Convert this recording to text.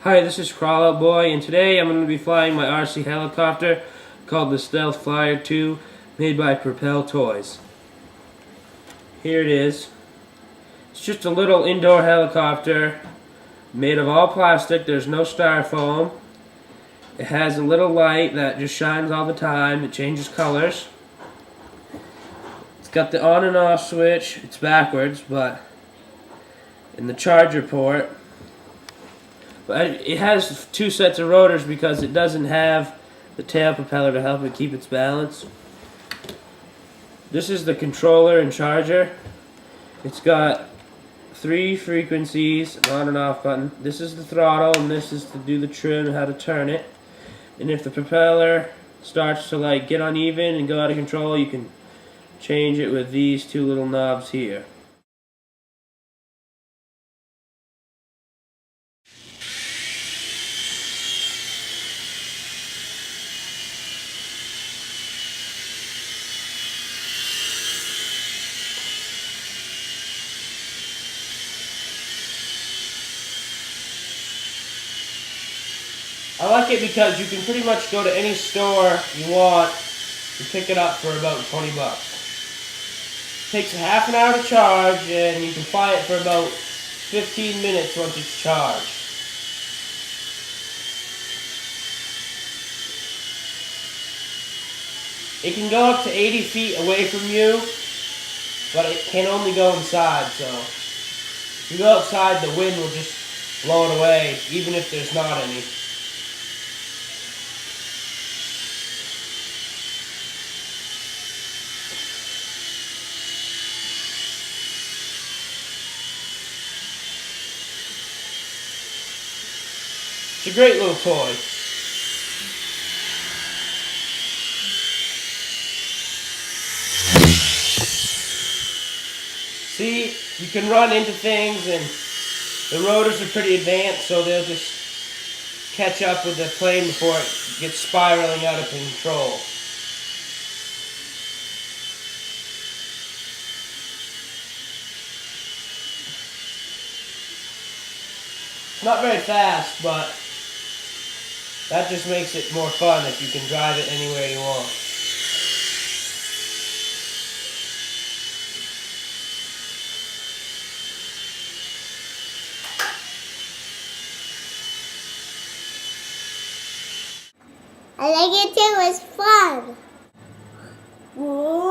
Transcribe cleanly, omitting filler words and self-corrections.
Hi, this is Crawlout Boy, and today I'm going to be flying my RC helicopter called the Stealth Flyer 2, made by Propel Toys. Here it is. It's just a little indoor helicopter made of all plastic. There's no styrofoam. It has a little light that just shines all the time. It changes colors. It's got the on and off switch. It's backwards, but in the charger port. But it has two sets of rotors because it doesn't have the tail propeller to help it keep its balance. This is the controller and charger. It's got 3 frequencies, an on and off button. This is the throttle, and this is to do the trim and how to turn it. And if the propeller starts to get uneven and go out of control, you can change it with these 2 little knobs here. I like it because you can pretty much go to any store you want and pick it up for about 20 bucks. It takes a half an hour to charge, and you can fly it for about 15 minutes once it's charged. It can go up to 80 feet away from you, but it can only go inside, so if you go outside, the wind will just blow it away, even if there's not any. It's a great little toy. See, you can run into things, and the rotors are pretty advanced, so they'll just catch up with the plane before it gets spiraling out of control. It's not very fast, but that just makes it more fun if you can drive it anywhere you want. I like it too, it's fun. Whoa!